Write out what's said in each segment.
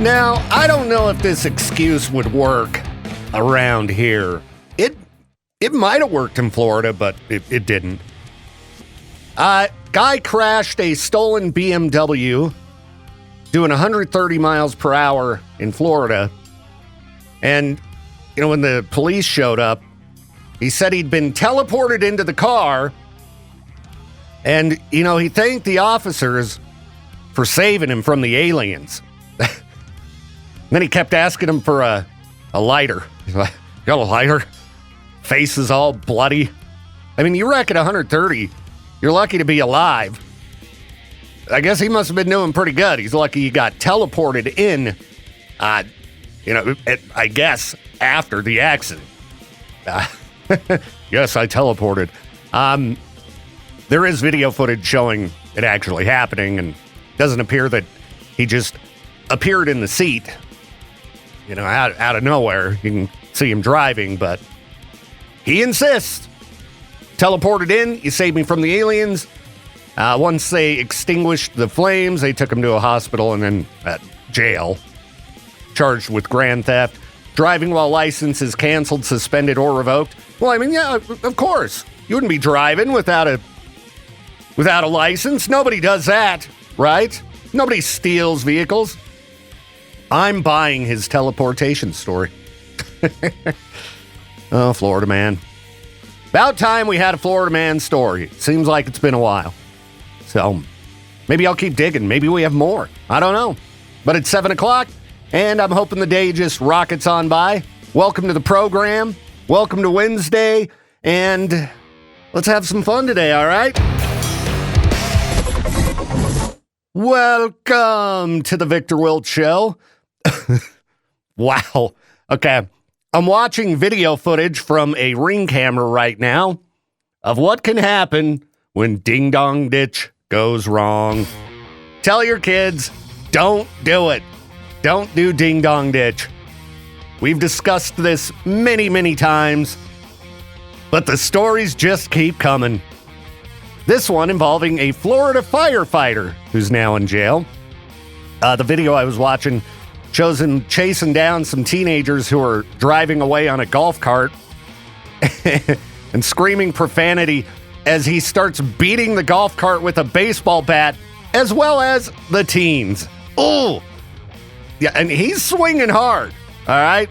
Now, I don't know if this excuse would work around here. It might have worked in Florida, but it didn't. Guy crashed a stolen BMW doing 130 miles per hour in Florida. And, when the police showed up, he said he'd been teleported into the car. And, he thanked the officers for saving him from the aliens. Then he kept asking him for a lighter. He's like, got a lighter? Face is all bloody. I mean, you wreck at 130, you're lucky to be alive. I guess he must have been doing pretty good. He's lucky he got teleported in, I guess, after the accident. Yes, I teleported. There is video footage showing it actually happening, and it doesn't appear that he just appeared in the seat, out of nowhere. You can see him driving, but he insists. Teleported in, you saved me from the aliens. Once they extinguished the flames, they took him to a hospital and then jail. Charged with grand theft. Driving while license is canceled, suspended, or revoked. Well, I mean, yeah, of course. You wouldn't be driving without a license. Nobody does that, right? Nobody steals vehicles. I'm buying his teleportation story. Oh, Florida man. About time we had a Florida man story. Seems like it's been a while. So maybe I'll keep digging. Maybe we have more. I don't know. But it's 7 o'clock, and I'm hoping the day just rockets on by. Welcome to the program. Welcome to Wednesday. And let's have some fun today, all right? Welcome to the Victor Wilt Show. Wow. Okay. I'm watching video footage from a Ring camera right now of what can happen when Ding Dong Ditch goes wrong. Tell your kids, don't do it. Don't do Ding Dong Ditch. We've discussed this many, many times, but the stories just keep coming. This one involving a Florida firefighter who's now in jail. The video I was watching shows him chasing down some teenagers who are driving away on a golf cart and screaming profanity as he starts beating the golf cart with a baseball bat, as well as the teens. Oh, yeah, and he's swinging hard, all right?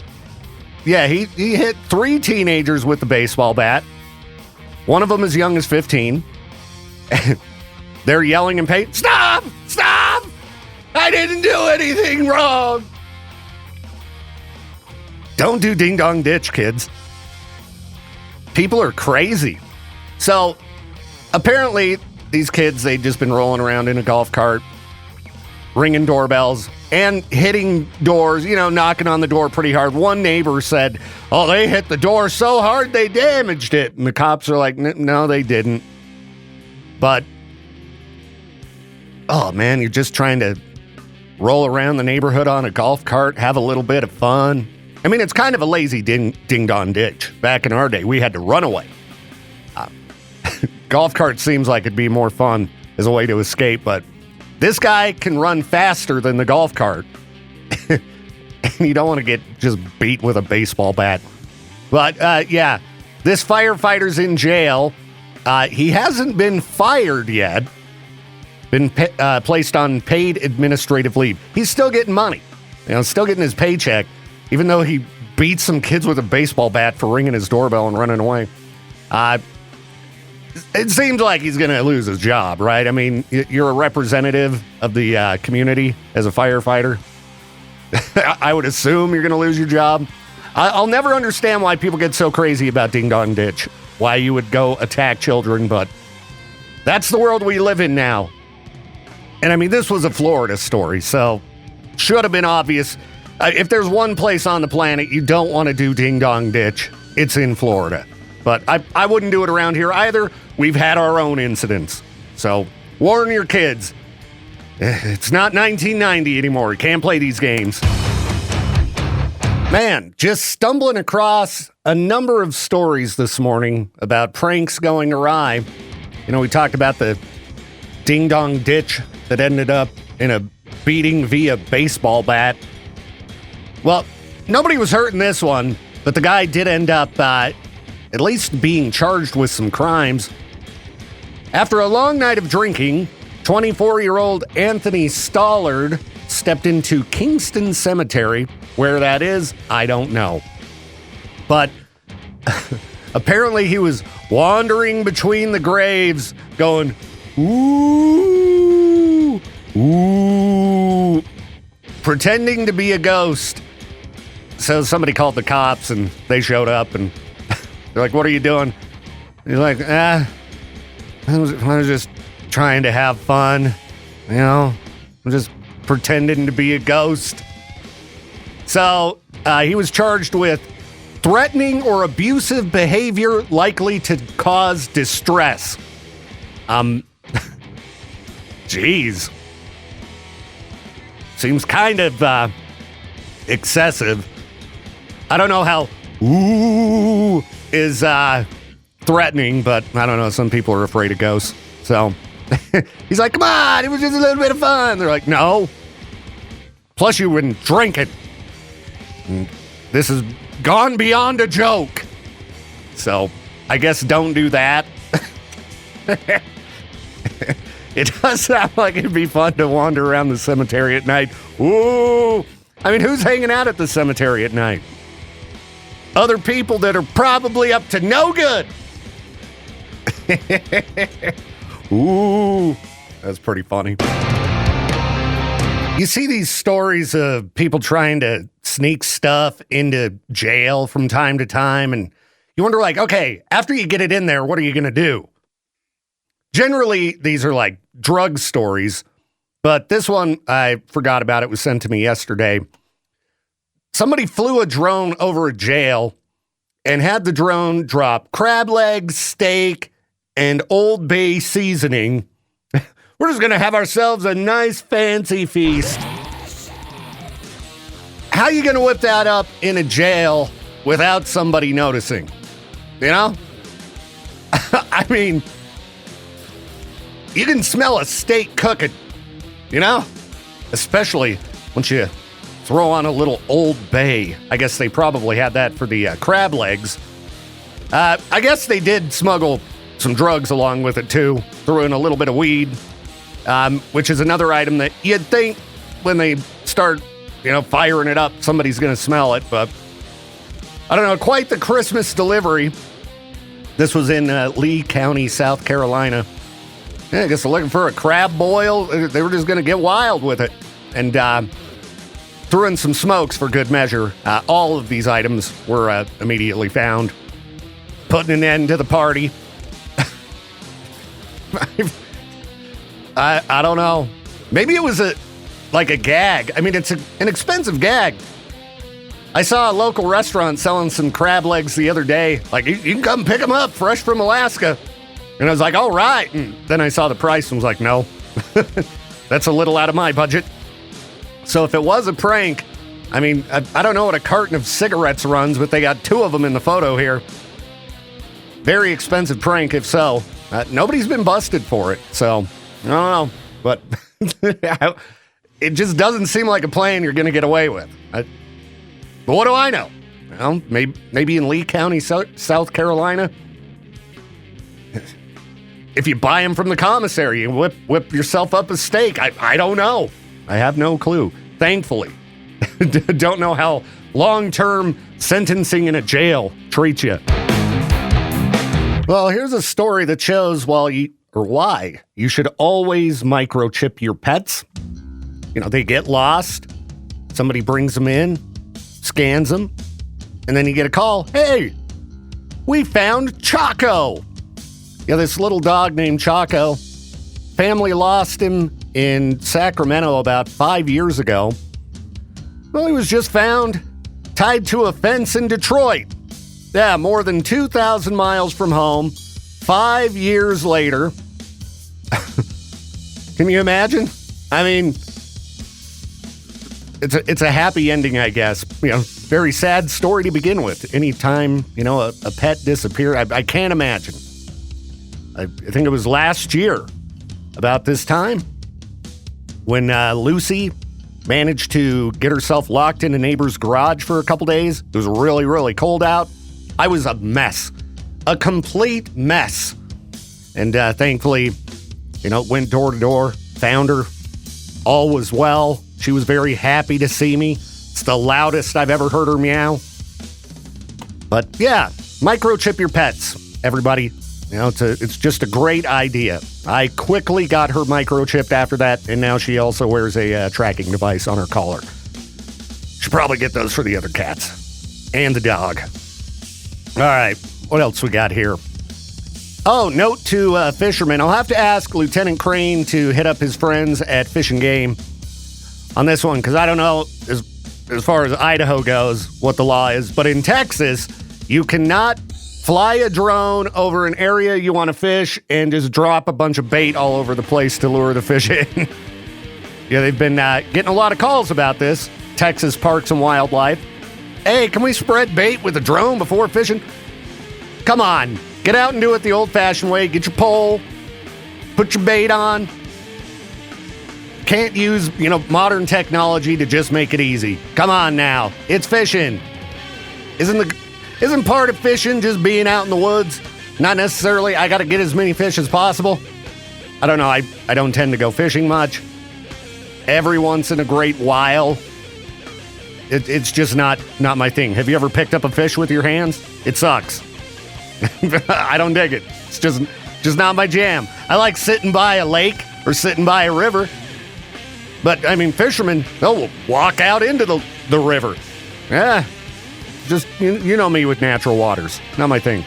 Yeah, he hit 3 teenagers with the baseball bat. One of them as young as 15. They're yelling in pain, "Stop! Stop! I didn't do anything wrong!" Don't do Ding Dong Ditch, kids. People are crazy. So, apparently, these kids, they'd just been rolling around in a golf cart, ringing doorbells, and hitting doors, knocking on the door pretty hard. One neighbor said, "Oh, they hit the door so hard they damaged it." And the cops are like, "No, they didn't." But, oh man, you're just trying to roll around the neighborhood on a golf cart, have a little bit of fun. I mean, it's kind of a lazy ding-dong ditch. Back in our day, we had to run away. Golf cart seems like it'd be more fun as a way to escape, but this guy can run faster than the golf cart. And you don't want to get just beat with a baseball bat. But, yeah, this firefighter's in jail. He hasn't been fired yet. Been placed on paid administrative leave. He's still getting money. Still getting his paycheck, even though he beat some kids with a baseball bat for ringing his doorbell and running away. It seems like he's going to lose his job, right? I mean, you're a representative of the community as a firefighter. I would assume you're going to lose your job. I'll never understand why people get so crazy about Ding Dong Ditch, why you would go attack children, but that's the world we live in now. And I mean, this was a Florida story, so should have been obvious. If there's one place on the planet you don't want to do Ding Dong Ditch, it's in Florida. But I wouldn't do it around here either. We've had our own incidents. So warn your kids. It's not 1990 anymore. You can't play these games. Man, just stumbling across a number of stories this morning about pranks going awry. We talked about the Ding Dong Ditch that ended up in a beating via baseball bat. Well, nobody was hurt in this one, but the guy did end up at least being charged with some crimes. After a long night of drinking, 24-year-old Anthony Stollard stepped into Kingston Cemetery. Where that is, I don't know. But apparently he was wandering between the graves going, ooh, ooh, pretending to be a ghost. So somebody called the cops and they showed up and they're like, what are you doing? He's like, I was just trying to have fun. You know, I'm just pretending to be a ghost. So he was charged with threatening or abusive behavior likely to cause distress. Geez. Seems kind of excessive. I don't know how ooh is threatening, but I don't know. Some people are afraid of ghosts. So he's like, come on, it was just a little bit of fun. They're like, no. Plus you wouldn't drink it. And this has gone beyond a joke. So I guess don't do that. It does sound like it'd be fun to wander around the cemetery at night. Ooh. I mean, who's hanging out at the cemetery at night? Other people that are probably up to no good. Ooh. That's pretty funny. You see these stories of people trying to sneak stuff into jail from time to time, and you wonder, like, okay, after you get it in there, what are you going to do? Generally, these are like drug stories, but this one, I forgot about. It was sent to me yesterday. Somebody flew a drone over a jail and had the drone drop crab legs, steak, and Old Bay seasoning. We're just going to have ourselves a nice fancy feast. How are you going to whip that up in a jail without somebody noticing? You know? I mean, you can smell a steak cooking, you know? Especially once you throw on a little Old Bay. I guess they probably had that for the crab legs. I guess they did smuggle some drugs along with it, too. Threw in a little bit of weed. Which is another item that you'd think when they start, firing it up, somebody's going to smell it. But I don't know, quite the Christmas delivery. This was in Lee County, South Carolina. Yeah, I guess they're looking for a crab boil. They were just going to get wild with it. And threw in some smokes for good measure. All of these items were immediately found. Putting an end to the party. I don't know. Maybe it was a gag. I mean, it's an expensive gag. I saw a local restaurant selling some crab legs the other day. Like, you can come pick them up fresh from Alaska. And I was like, all right. And then I saw the price and was like, no, that's a little out of my budget. So if it was a prank, I mean, I don't know what a carton of cigarettes runs, but they got 2 of them in the photo here. Very expensive prank, if so. Nobody's been busted for it, so I don't know. But it just doesn't seem like a plan you're going to get away with. But what do I know? Well, maybe in Lee County, South Carolina, if you buy them from the commissary, you whip yourself up a steak. I don't know. I have no clue. Thankfully. Don't know how long-term sentencing in a jail treats you. Well, here's a story that shows why you should always microchip your pets. They get lost. Somebody brings them in, scans them, and then you get a call. Hey, we found Choco. This little dog named Choco. Family lost him in Sacramento about 5 years ago. Well, he was just found tied to a fence in Detroit. Yeah, more than 2,000 miles from home, 5 years later. Can you imagine? I mean, it's a happy ending, I guess. Very sad story to begin with. Anytime, a pet disappears, I can't imagine. I think it was last year, about this time, when Lucy managed to get herself locked in a neighbor's garage for a couple days. It was really, really cold out. I was a mess. A complete mess. And thankfully, went door to door, found her. All was well. She was very happy to see me. It's the loudest I've ever heard her meow. But yeah, microchip your pets, everybody. It's just a great idea. I quickly got her microchipped after that, and now she also wears a tracking device on her collar. Should probably get those for the other cats. And the dog. All right, what else we got here? Oh, note to fishermen. I'll have to ask Lieutenant Crane to hit up his friends at Fish and Game on this one, because I don't know, as far as Idaho goes, what the law is. But in Texas, you cannot fly a drone over an area you want to fish and just drop a bunch of bait all over the place to lure the fish in. Yeah, they've been getting a lot of calls about this. Texas Parks and Wildlife. Hey, can we spread bait with a drone before fishing? Come on. Get out and do it the old-fashioned way. Get your pole. Put your bait on. Can't use, modern technology to just make it easy. Come on now. It's fishing. Isn't part of fishing just being out in the woods? Not necessarily, I got to get as many fish as possible. I don't know, I don't tend to go fishing much. Every once in a great while. It's just not my thing. Have you ever picked up a fish with your hands? It sucks. I don't dig it. It's just not my jam. I like sitting by a lake or sitting by a river. But, fishermen, they'll walk out into the river. Yeah. Just, you know me with natural waters. Not my thing.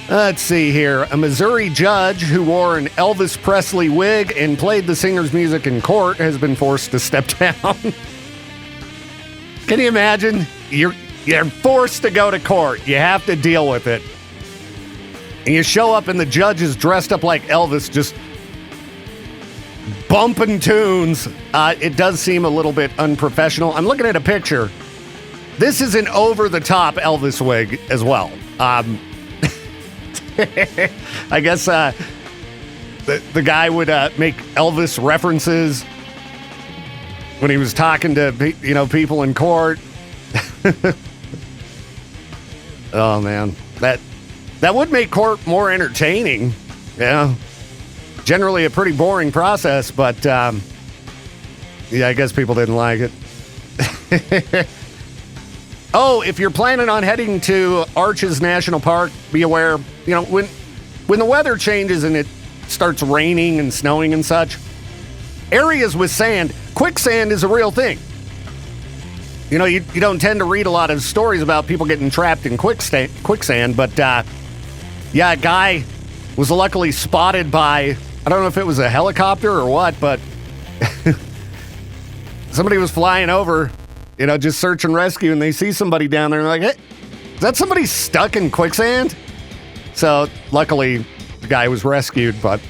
Let's see here. A Missouri judge who wore an Elvis Presley wig and played the singer's music in court has been forced to step down. Can you imagine? You're forced to go to court. You have to deal with it. And you show up and the judge is dressed up like Elvis, just bumping tunes. It does seem a little bit unprofessional. I'm looking at a picture. This is an over-the-top Elvis wig as well. I guess the guy would make Elvis references when he was talking to people in court. Oh man, that would make court more entertaining. Yeah, generally a pretty boring process, but I guess people didn't like it. Oh, if you're planning on heading to Arches National Park, be aware, when the weather changes and it starts raining and snowing and such, areas with sand, quicksand is a real thing. You don't tend to read a lot of stories about people getting trapped in quicksand, but a guy was luckily spotted by, I don't know if it was a helicopter or what, but somebody was flying over, just search and rescue, and they see somebody down there and they're like, hey, is that somebody stuck in quicksand? So luckily the guy was rescued, but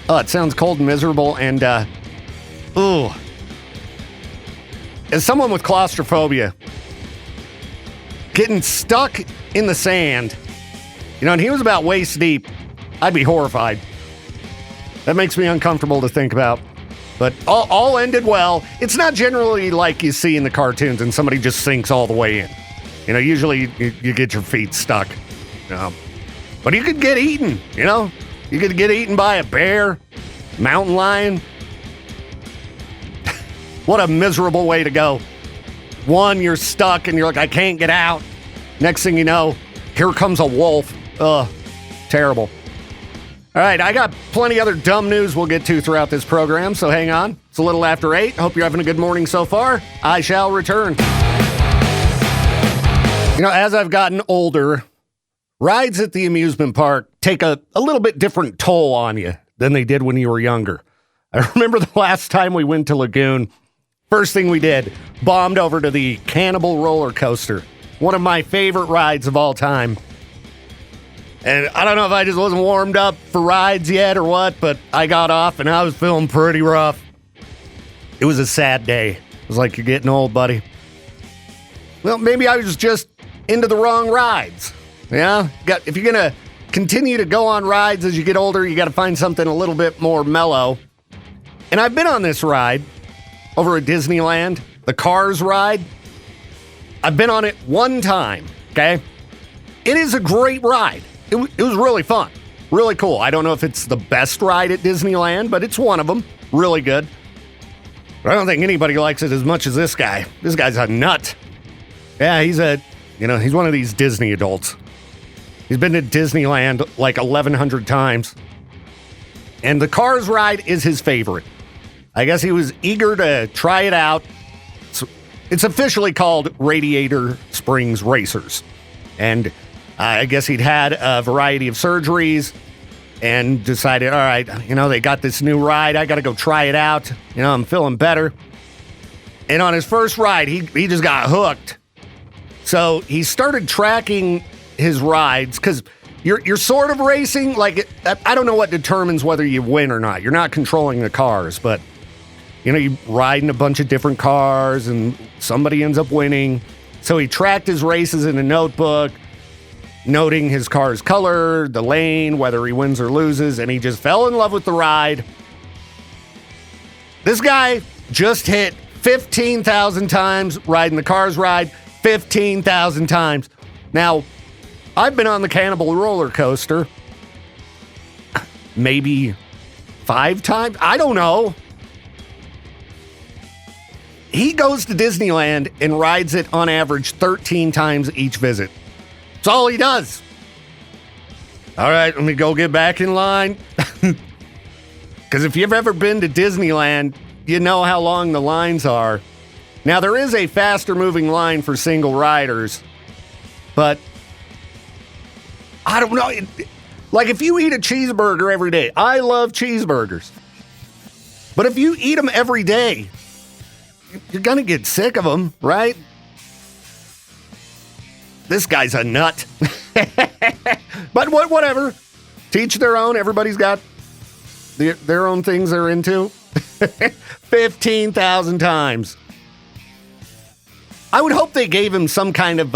it sounds cold and miserable, and as someone with claustrophobia, getting stuck in the sand, and he was about waist deep, I'd be horrified. That makes me uncomfortable to think about. But all ended well. It's not generally like you see in the cartoons and somebody just sinks all the way in. Usually you get your feet stuck. But you could get eaten, You could get eaten by a bear, mountain lion. What a miserable way to go. One, you're stuck and you're like, I can't get out. Next thing you know, here comes a wolf. Ugh, terrible. All right, I got plenty other dumb news we'll get to throughout this program, so hang on. It's a little after 8. Hope you're having a good morning so far. I shall return. As I've gotten older, rides at the amusement park take a little bit different toll on you than they did when you were younger. I remember the last time we went to Lagoon, first thing we did, bombed over to the Cannibal roller coaster, one of my favorite rides of all time. And I don't know if I just wasn't warmed up for rides yet or what, but I got off and I was feeling pretty rough. It was a sad day. It was like, you're getting old, buddy. Well, maybe I was just into the wrong rides. Yeah? If you're going to continue to go on rides as you get older, you got to find something a little bit more mellow. And I've been on this ride over at Disneyland, the Cars ride. I've been on it one time, okay? It is a great ride. It was really fun, really cool. I don't know if it's the best ride at Disneyland, but it's one of them. Really good. But I don't think anybody likes it as much as this guy. This guy's a nut. Yeah, he's one of these Disney adults. He's been to Disneyland like 1,100 times. And the Cars ride is his favorite. I guess he was eager to try it out. It's officially called Radiator Springs Racers. And I guess he'd had a variety of surgeries and decided, all right, they got this new ride. I got to go try it out. I'm feeling better. And on his first ride, he just got hooked. So he started tracking his rides because you're sort of racing. Like, I don't know what determines whether you win or not. You're not controlling the cars, but you ride in a bunch of different cars and somebody ends up winning. So he tracked his races in a notebook, noting his car's color, the lane, whether he wins or loses, and he just fell in love with the ride. This guy just hit 15,000 times riding the Cars ride, 15,000 times. Now, I've been on the Cannibal roller coaster maybe 5 times. I don't know. He goes to Disneyland and rides it on average 13 times each visit. That's all he does. All right, let me go get back in line. Because if you've ever been to Disneyland, you know how long the lines are. Now, there is a faster moving line for single riders, but I don't know. Like, if you eat a cheeseburger every day, I love cheeseburgers. But if you eat them every day, you're going to get sick of them, right? This guy's a nut. But whatever. Teach their own. Everybody's got their own things they're into. 15,000 times. I would hope they gave him some kind of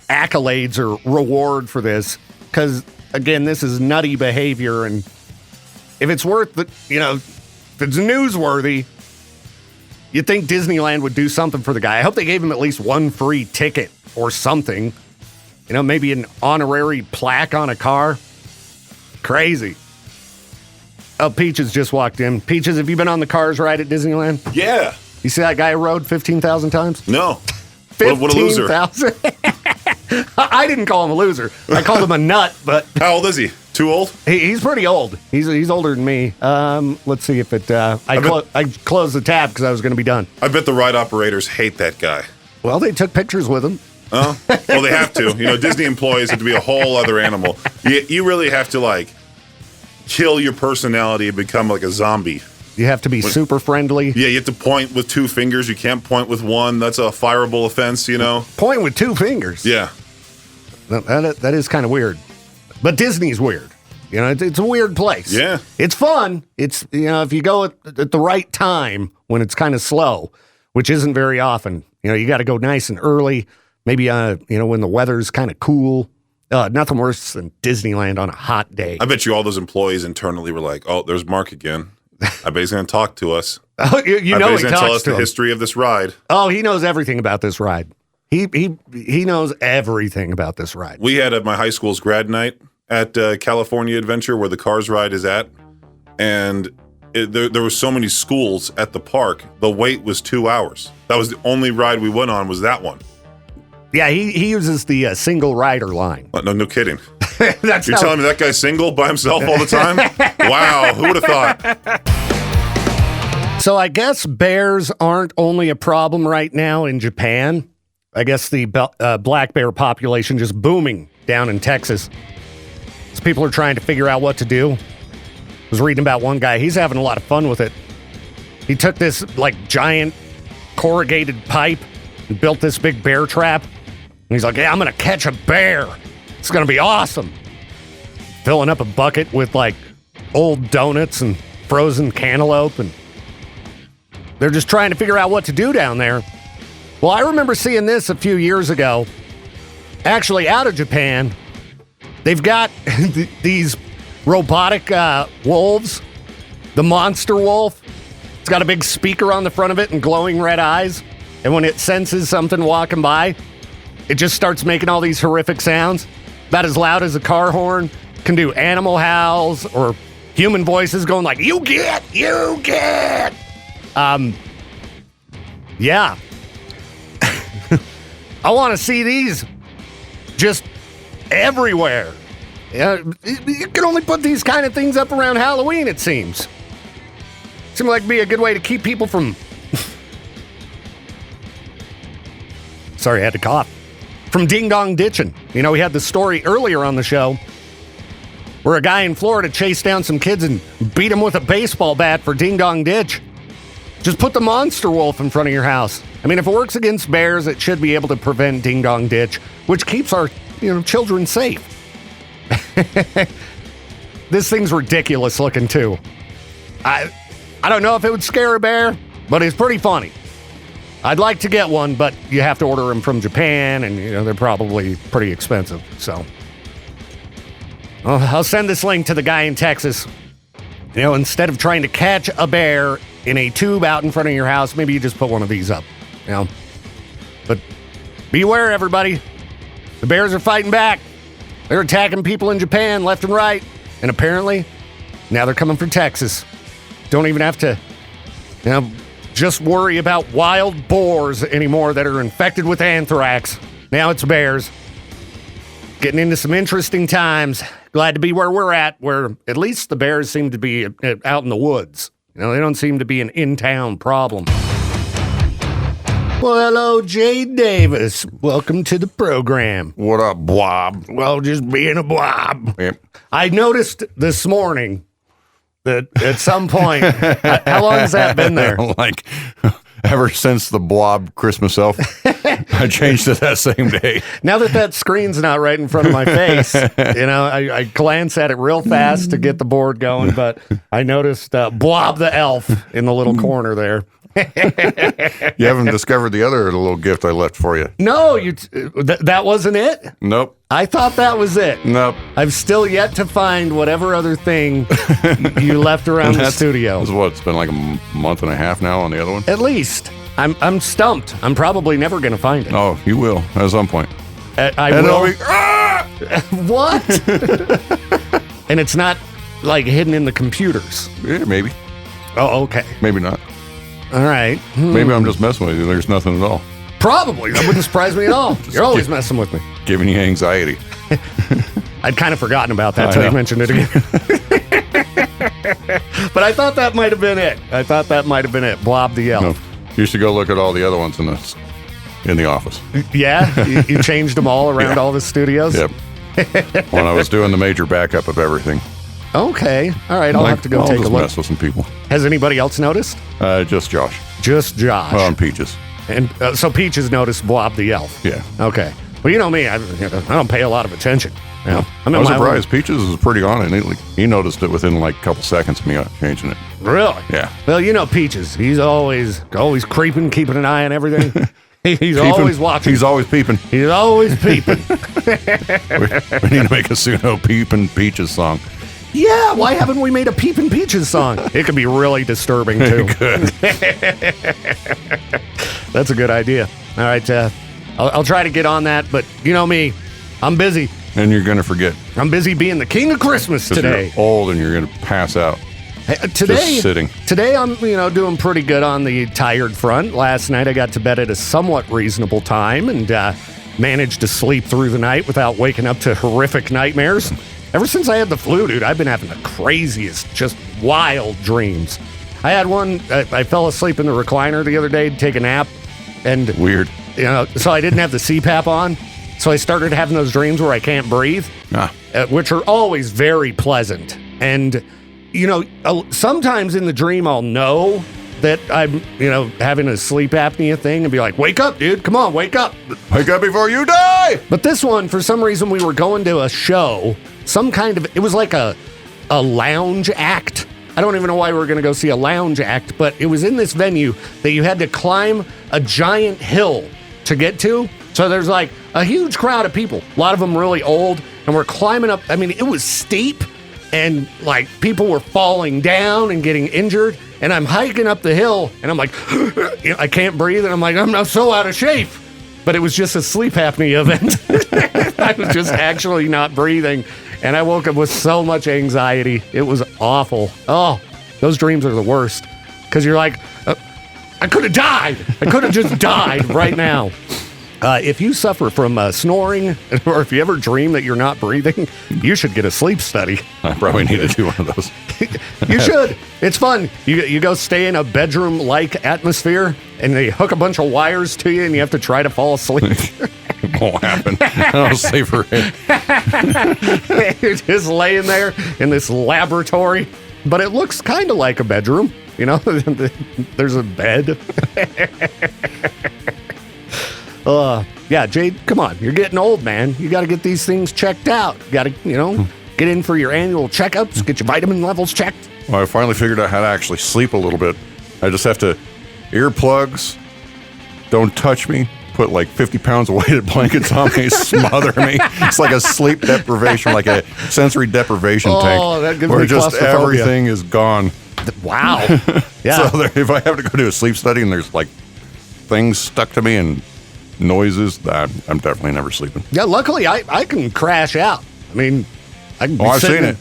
accolades or reward for this. Because, again, this is nutty behavior. And if it's worth it, if it's newsworthy, you'd think Disneyland would do something for the guy. I hope they gave him at least one free ticket or something. Maybe an honorary plaque on a car. Crazy. Oh, Peaches just walked in. Peaches, have you been on the Cars ride at Disneyland? Yeah. You see that guy who rode 15,000 times? No. What a loser. 15,000? I didn't call him a loser. I called him a nut, but... How old is he? Too old? He's pretty old. He's older than me. Let's see if it... I closed the tab because I was going to be done. I bet the ride operators hate that guy. Well, they took pictures with him. Oh? Well, they have to. Disney employees have to be a whole other animal. You really have to, kill your personality and become like a zombie. You have to be super friendly. Yeah, you have to point with 2 fingers. You can't point with one. That's a fireable offense, Point with 2 fingers? Yeah. That is kind of weird. But Disney's weird. It's a weird place. Yeah. It's fun. It's, if you go at the right time when it's kind of slow, which isn't very often, you got to go nice and early. Maybe, when the weather's kind of cool. Nothing worse than Disneyland on a hot day. I bet you all those employees internally were like, oh, there's Mark again. I bet he's going to talk to us. Oh, he's going to tell us the history of this ride. Oh, he knows everything about this ride. He knows everything about this ride. We had my high school's grad night at California Adventure where the Cars ride is at. And there were so many schools at the park, the wait was 2 hours. That was the only ride we went on was that one. Yeah, he uses the single rider line. No kidding. You're telling me that guy's single by himself all the time? Wow, who would have thought? So I guess bears aren't only a problem right now in Japan. I guess the black bear population just booming down in Texas. So people are trying to figure out what to do. I was reading about one guy. He's having a lot of fun with it. He took this giant corrugated pipe and built this big bear trap. And he's like, yeah, I'm going to catch a bear. It's going to be awesome. Filling up a bucket with old donuts and frozen cantaloupe. And they're just trying to figure out what to do down there. Well, I remember seeing this a few years ago. Actually, out of Japan, they've got these robotic wolves. The monster wolf. It's got a big speaker on the front of it and glowing red eyes. And when it senses something walking by, it just starts making all these horrific sounds. About as loud as a car horn. Can do animal howls or human voices going like, you get. Yeah. I want to see these just everywhere. Yeah, you can only put these kind of things up around Halloween, it seems. Seems like it'd be a good way to keep people from... Sorry, I had to cough. From ding-dong ditching. You know, we had the story earlier on the show where a guy in Florida chased down some kids and beat them with a baseball bat for ding-dong ditch. Just put the monster wolf in front of your house. I mean, if it works against bears, it should be able to prevent ding-dong ditch, which keeps our, children safe. This thing's ridiculous looking, too. I don't know if it would scare a bear, but it's pretty funny. I'd like to get one, but you have to order them from Japan, and they're probably pretty expensive. So, I'll send this link to the guy in Texas. Instead of trying to catch a bear in a tube out in front of your house, maybe you just put one of these up. But beware, everybody. The bears are fighting back. They're attacking people in Japan left and right, and apparently now they're coming for Texas. Don't even have to, just worry about wild boars anymore that are infected with anthrax. Now it's bears. Getting into some interesting times. Glad to be where we're at, where at least the bears seem to be out in the woods. They don't seem to be an in-town problem. Well, hello, Jade Davis. Welcome to the program. What up, Blob? Well, just being a blob. Yep. I noticed this morning that at some point, how long has that been there? Like, ever since the Blob Christmas elf, I changed it that same day. Now that screen's not right in front of my face, I glance at it real fast to get the board going, but I noticed Blob the Elf in the little corner there. You haven't discovered the other little gift I left for you. No, that wasn't it? Nope. I thought that was it. Nope. I've still yet to find whatever other thing you left around the studio. It's been like a month and a half now on the other one? At least. I'm stumped. I'm probably never going to find it. Oh, you will at some point. I will. What? And it's not like hidden in the computers. Yeah, maybe. Oh, okay. Maybe not. All right. Maybe I'm just messing with you. There's nothing at all. Probably. That wouldn't surprise me at all. You're always messing with me. Giving you anxiety. I'd kind of forgotten about that until you mentioned it again. But I thought that might have been it. Blob the Elf. No. You should go look at all the other ones in the office. Yeah? You changed them all around all the studios? Yep. When I was doing the major backup of everything. Okay. All right. I'll have to go take a look. Mess with some people. Has anybody else noticed? Just Josh. Just Josh. Well, and Peaches. And so Peaches noticed Blob the Elf. Yeah. Okay. Well, you know me. I don't pay a lot of attention. I was surprised. Peaches was pretty on it. He noticed it within like a couple seconds of me changing it. Really? Yeah. Well, Peaches. He's always creeping, keeping an eye on everything. He's always watching. He's always peeping. He's always peeping. we need to make a Suno Peeping Peaches song. Yeah, why haven't we made a Peeping Peaches song? It could be really disturbing, too. Good. That's a good idea. All right, I'll try to get on that, but you know me, I'm busy. And you're going to forget. I'm busy being the king of Christmas today. You're old and you're going to pass out. Just sitting. Today I'm, doing pretty good on the tired front. Last night I got to bed at a somewhat reasonable time and managed to sleep through the night without waking up to horrific nightmares. Ever since I had the flu, dude, I've been having the craziest, just wild dreams. I had one, I fell asleep in the recliner the other day to take a nap. And weird. So I didn't have the CPAP on. So I started having those dreams where I can't breathe, which are always very pleasant. And, sometimes in the dream I'll know that I'm, having a sleep apnea thing and be like, wake up, dude. Come on, wake up. Wake up before you die. But this one, for some reason, we were going to a show, it was like a lounge act. I don't even know why we were going to go see a lounge act, but it was in this venue that you had to climb a giant hill to get to. So there's like a huge crowd of people, a lot of them really old, and we're climbing up. I mean, it was steep, and like people were falling down and getting injured. and I'm hiking up the hill, and I'm like, I can't breathe, and I'm like, I'm so out of shape. But it was just a sleep apnea event. I was just actually not breathing, and I woke up with so much anxiety. It was awful. Oh, those dreams are the worst, because you're like, I could have died. I could have just died right now. If you suffer from snoring, or if you ever dream that you're not breathing, you should get a sleep study. I probably need to do one of those. You should. It's fun. You go stay in a bedroom-like atmosphere, and they hook a bunch of wires to you, and you have to try to fall asleep. It won't happen. I'll savor it. You're just laying there in this laboratory, but it looks kind of like a bedroom. You know, there's a bed. Yeah, Jade, come on. You're getting old, man. You got to get these things checked out. You got to, get in for your annual checkups, get your vitamin levels checked. Well, I finally figured out how to actually sleep a little bit. I just have to earplugs, don't touch me, put like 50 pounds of weighted blankets on me, smother me. It's like a sleep deprivation, like a sensory deprivation tank. Oh, that gives where me just claustrophobia. everything is gone. Wow. Yeah. So if I have to go do a sleep study and there's like things stuck to me and noises, that I'm definitely never sleeping. Yeah, luckily I can crash out. I mean, I can be I've sitting- seen it.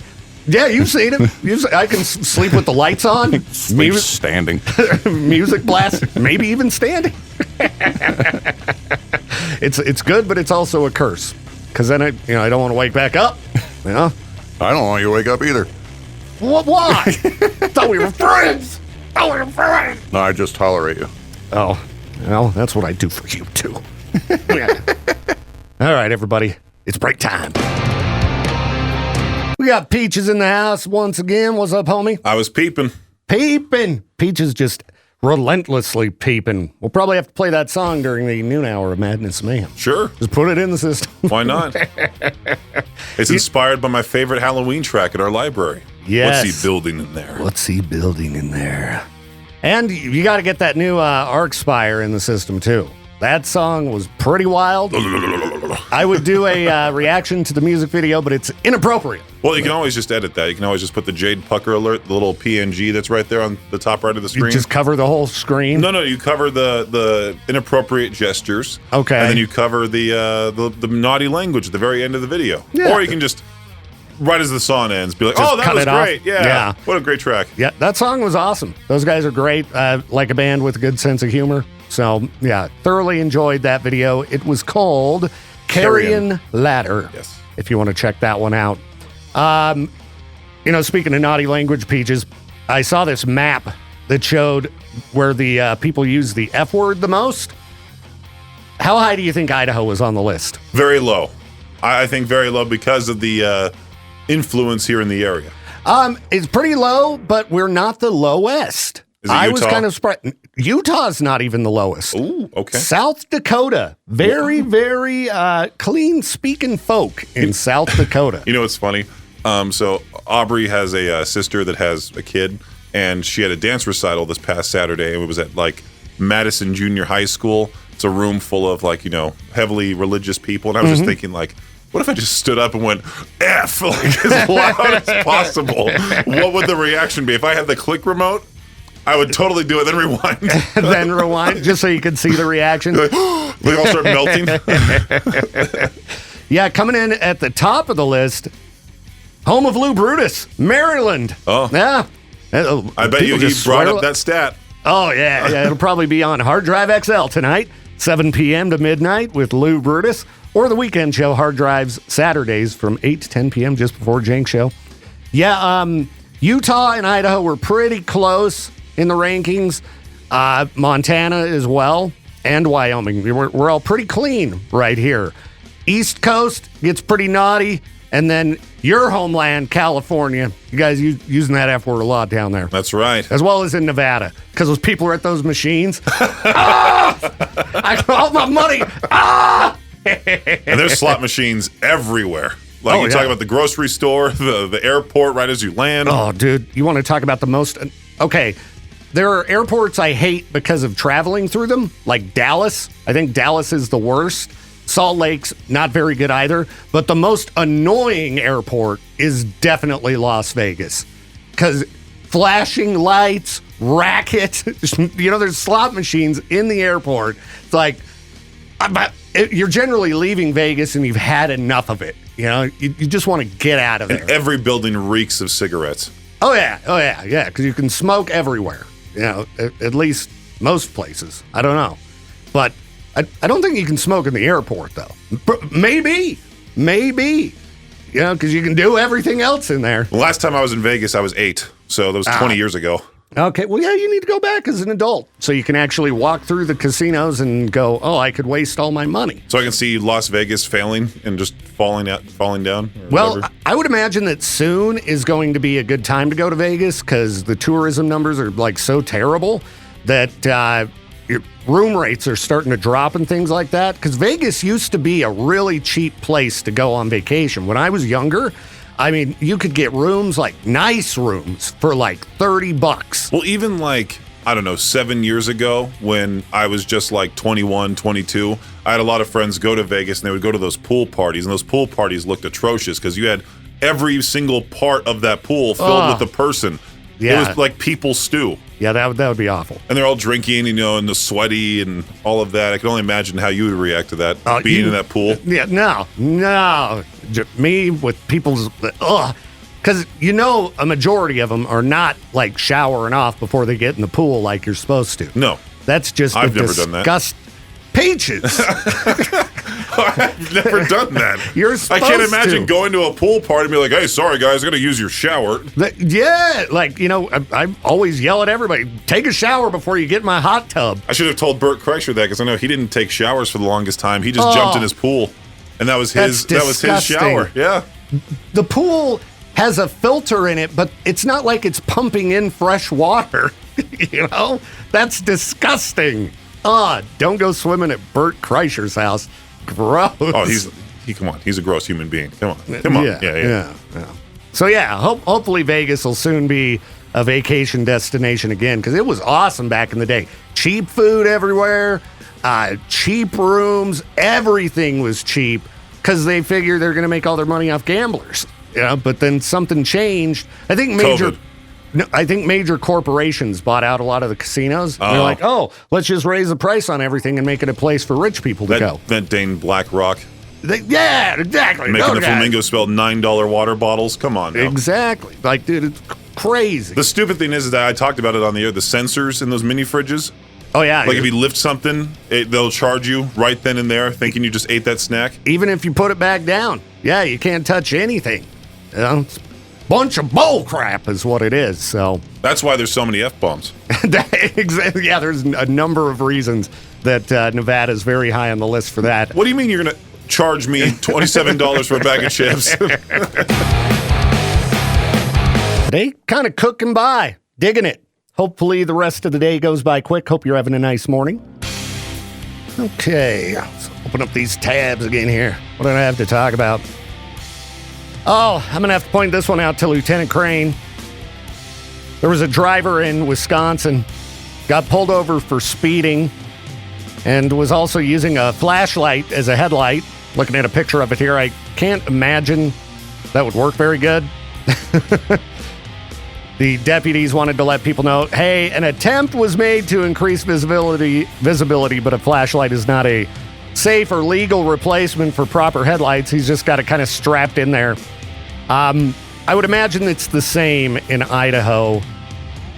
Yeah, you've seen it. I can sleep with the lights on, Sleep standing. music blast, maybe even standing. It's good, but it's also a curse, because then I don't want to wake back up. You know? I don't want you to wake up either. Why? Thought we were friends. No, I just tolerate you. Oh, well, that's what I do for you too. Yeah. All right, everybody, it's break time. We got Peaches in the house once again. What's up, homie? I was peeping. Peeping. Peaches just relentlessly peeping. We'll probably have to play that song during the noon hour of Madness Mayhem. Sure. Just put it in the system. Why not? It's inspired by my favorite Halloween track at our library. Yes. What's he building in there? What's he building in there? And you got to get that new Arc Spire in the system, too. That song was pretty wild. I would do a reaction to the music video, but it's inappropriate. Well, you can always just edit that. You can always just put the Jade Pucker alert, the little PNG that's right there on the top right of the You screen. just cover the whole screen. No, you cover the inappropriate gestures. Okay. And then you cover the naughty language at the very end of the video. Yeah. Or you can just, right as the song ends, be like, Just oh, that cut was it off. great. Yeah. What a great track. Yeah, that song was awesome. Those guys are great. Like a band with a good sense of humor. So, yeah, thoroughly enjoyed that video. It was called Carrion Ladder. Yes. If you want to check that one out. Speaking of naughty language, Peaches, I saw this map that showed where the people use the F word the most. How high do you think Idaho was on the list? Very low. I think very low because of the influence here in the area. It's pretty low, but we're not the lowest. Is it I was Utah? kind of surprised. Utah's not even the lowest. Ooh, okay. South Dakota, very, very clean-speaking folk in South Dakota. You know what's funny? So Aubrey has a sister that has a kid, and she had a dance recital this past Saturday, and it was at like Madison Junior High School. It's a room full of heavily religious people, and I was just thinking what if I just stood up and went F as loud as possible? What would the reaction be if I had the click remote? I would totally do it, then rewind. Then rewind, just so you can see the reaction. They all start melting. Yeah, coming in at the top of the list, home of Lou Brutus, Maryland. Oh. Yeah. I bet you he brought up that stat. Oh, yeah. It'll probably be on Hard Drive XL tonight, 7 p.m. to midnight with Lou Brutus, or the weekend show, Hard Drives, Saturdays from 8 to 10 p.m. just before Jenk Show. Yeah, Utah and Idaho were pretty close in the rankings. Montana as well, and Wyoming. We're all pretty clean right here. East Coast gets pretty naughty, and then your homeland, California. You guys using that F word a lot down there. That's right. As well as in Nevada, because those people are at those machines. I got all my money. And there's slot machines everywhere. Like you yeah. talk about the grocery store, the airport right as you land. Oh, dude, you want to talk about the most... Okay, there are airports I hate because of traveling through them, like Dallas. I think Dallas is the worst. Salt Lake's not very good either. But the most annoying airport is definitely Las Vegas. Because flashing lights, racket. There's slot machines in the airport. It's like, you're generally leaving Vegas and you've had enough of it. You just want to get out of there. And every building reeks of cigarettes. Oh yeah, because you can smoke everywhere. At least most places. I don't know. But I don't think you can smoke in the airport, though. Maybe. Because you can do everything else in there. The last time I was in Vegas, I was 8. So that was 20 years ago. Okay, well, yeah, you need to go back as an adult so you can actually walk through the casinos and go, oh, I could waste all my money. So I can see Las Vegas failing and just falling down? Well, I would imagine that soon is going to be a good time to go to Vegas because the tourism numbers are like so terrible that your room rates are starting to drop and things like that. Because Vegas used to be a really cheap place to go on vacation. When I was younger, I mean, you could get rooms, like nice rooms, for like $30. Well, even like, I don't know, 7 years ago when I was just like 21, 22, I had a lot of friends go to Vegas and they would go to those pool parties. And those pool parties looked atrocious because you had every single part of that pool filled with a person. Yeah. It was like people stew. Yeah, that would be awful. And they're all drinking, and the sweaty and all of that. I can only imagine how you would react to that, being in that pool. Yeah, no. Me with people's, because a majority of them are not like showering off before they get in the pool like you're supposed to. No. That's just I've never done that. Peaches. I've never done that. You're supposed to. I can't imagine going to a pool party and be like, hey, sorry, guys, I'm going to use your shower. I always yell at everybody, take a shower before you get in my hot tub. I should have told Bert Kreischer that because I know he didn't take showers for the longest time. He just jumped in his pool, and that was his shower. Yeah. The pool has a filter in it, but it's not like it's pumping in fresh water. That's disgusting. Don't go swimming at Bert Kreischer's house. Gross. Oh, come on. He's a gross human being. Come on. Yeah. So hopefully Vegas will soon be a vacation destination again because it was awesome back in the day. Cheap food everywhere, cheap rooms, everything was cheap because they figure they're going to make all their money off gamblers. But then something changed. I think major corporations bought out a lot of the casinos. They're like, let's just raise the price on everything and make it a place for rich people to go. That Dane BlackRock. Yeah, exactly. Making the flamingos spell $9 water bottles. Come on now. Exactly. Like, dude, it's crazy. The stupid thing is that I talked about it on the air, the sensors in those mini fridges. Oh, yeah. Like if you lift something, they'll charge you right then and there thinking you just ate that snack. Even if you put it back down. Yeah, you can't touch anything. It's bunch of bull crap is what it is. So that's why there's so many F-bombs. Exactly. Yeah, there's a number of reasons that Nevada is very high on the list for that. What do you mean you're going to charge me $27 for a bag of chips? Today, kind of cooking by, digging it. Hopefully the rest of the day goes by quick. Hope you're having a nice morning. Okay, let's open up these tabs again here. What do I have to talk about? Oh, I'm going to have to point this one out to Lieutenant Crane. There was a driver in Wisconsin, got pulled over for speeding, and was also using a flashlight as a headlight. Looking at a picture of it here, I can't imagine that would work very good. The deputies wanted to let people know, hey, an attempt was made to increase visibility, but a flashlight is not a safe or legal replacement for proper headlights. He's just got it kind of strapped in there. I would imagine it's the same in Idaho.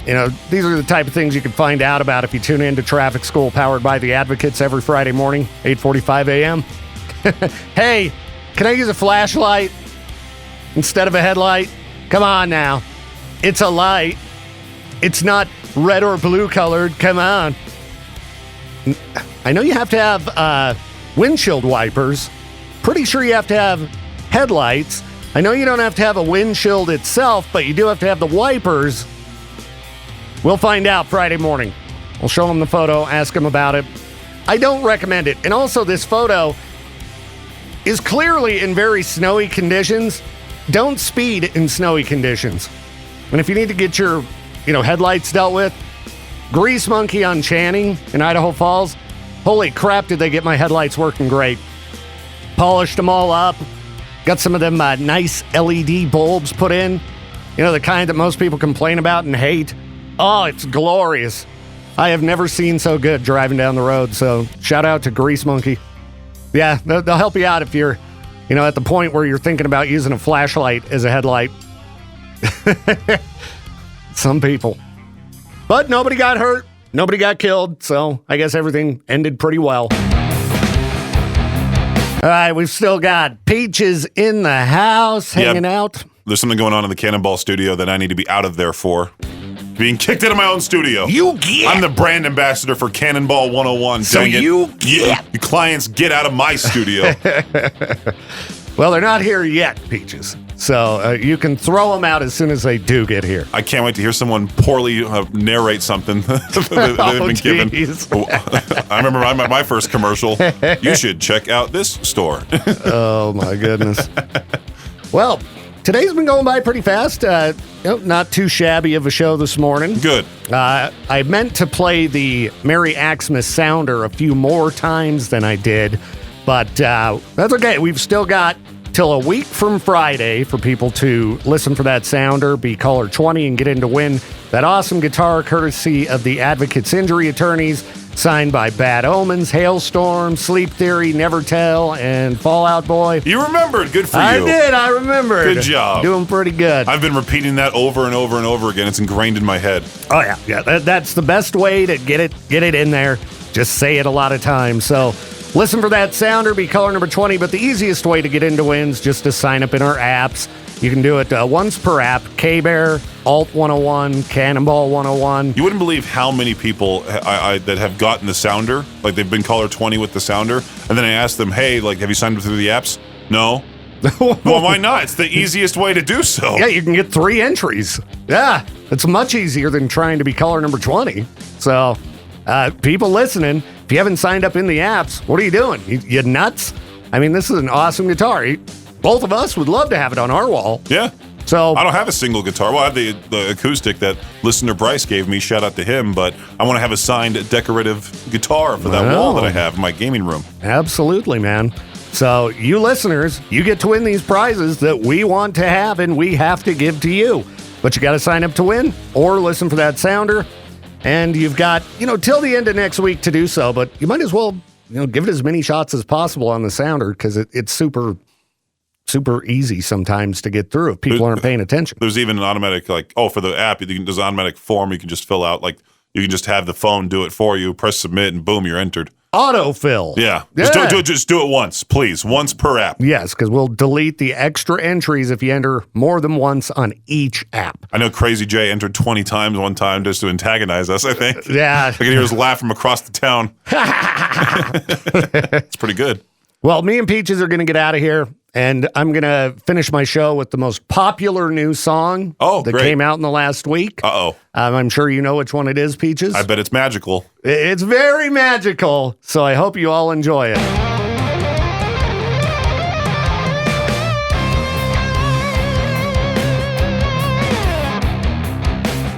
These are the type of things you can find out about if you tune in to Traffic School powered by the Advocates every Friday morning, 8:45 a.m. Hey, can I use a flashlight instead of a headlight? Come on now. It's a light. It's not red or blue colored. Come on. I know you have to have windshield wipers. Pretty sure you have to have headlights. I know you don't have to have a windshield itself, but you do have to have the wipers. We'll find out Friday morning. We'll show them the photo, ask them about it. I don't recommend it. And also, this photo is clearly in very snowy conditions. Don't speed in snowy conditions. And if you need to get your, headlights dealt with, Grease Monkey on Channing in Idaho Falls. Holy crap, did they get my headlights working great. Polished them all up. Got some of them nice LED bulbs put in. The kind that most people complain about and hate. Oh, it's glorious. I have never seen so good driving down the road. So shout out to Grease Monkey. Yeah, they'll help you out if you're, at the point where you're thinking about using a flashlight as a headlight. Some people. But nobody got hurt. Nobody got killed. So I guess everything ended pretty well. All right, we've still got Peaches in the house hanging out. There's something going on in the Cannonball studio that I need to be out of there for. Being kicked out of my own studio. I'm the brand ambassador for Cannonball 101. So you clients get out of my studio. Well, they're not here yet, Peaches. So you can throw them out as soon as they do get here. I can't wait to hear someone poorly narrate something that they've been given. I remember my first commercial. You should check out this store. Oh, my goodness. Well, today's been going by pretty fast. Not too shabby of a show this morning. Good. I meant to play the Merry Xmas sounder a few more times than I did, but that's okay. We've still got till a week from Friday for people to listen for that sounder, be caller 20, and get in to win that awesome guitar courtesy of the Advocates Injury Attorneys, signed by Bad Omens, Hailstorm, Sleep Theory, Never Tell, and Fallout Boy. You remembered. Good for you. I did. I remembered. Good job. Doing pretty good. I've been repeating that over and over and over again. It's ingrained in my head. Oh, yeah. Yeah, that's the best way to get it in there. Just say it a lot of times. So listen for that sounder, be caller number 20. But the easiest way to get into wins just to sign up in our apps. You can do it once per app. K-Bear, Alt 101, Cannonball 101. You wouldn't believe how many people that have gotten the sounder, like they've been caller 20 with the sounder, and then I asked them, hey, like, have you signed up through the apps? No. Well, why not? It's the easiest way to do so. Yeah, you can get 3 entries. Yeah, it's much easier than trying to be caller number 20. So, people listening, if you haven't signed up in the apps, what are you doing? You nuts? I mean, this is an awesome guitar. Both of us would love to have it on our wall. Yeah. So I don't have a single guitar. Well, I have the acoustic that listener Bryce gave me. Shout out to him. But I want to have a signed decorative guitar for that wall that I have in my gaming room. Absolutely, man. So you listeners, you get to win these prizes that we want to have and we have to give to you. But you got to sign up to win or listen for that sounder. And you've got, till the end of next week to do so. But you might as well, give it as many shots as possible on the sounder because it's super easy sometimes to get through if people aren't paying attention. There's even an automatic, for the app, there's an automatic form you can just fill out. Like, you can just have the phone do it for you, press submit, and boom, you're entered. Autofill. Yeah. Just do it once, please. Once per app. Yes, because we'll delete the extra entries if you enter more than once on each app. I know Crazy Jay entered 20 times one time just to antagonize us, I think. Yeah. I can hear his laugh from across the town. It's pretty good. Well, me and Peaches are going to get out of here, and I'm going to finish my show with the most popular new song that came out in the last week. Uh-oh. I'm sure you know which one it is, Peaches. I bet it's magical. It's very magical, so I hope you all enjoy it.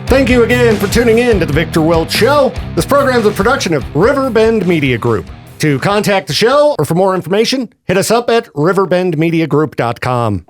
Thank you again for tuning in to The Victor Welch Show. This program is a production of Riverbend Media Group. To contact the show or for more information, hit us up at riverbendmediagroup.com.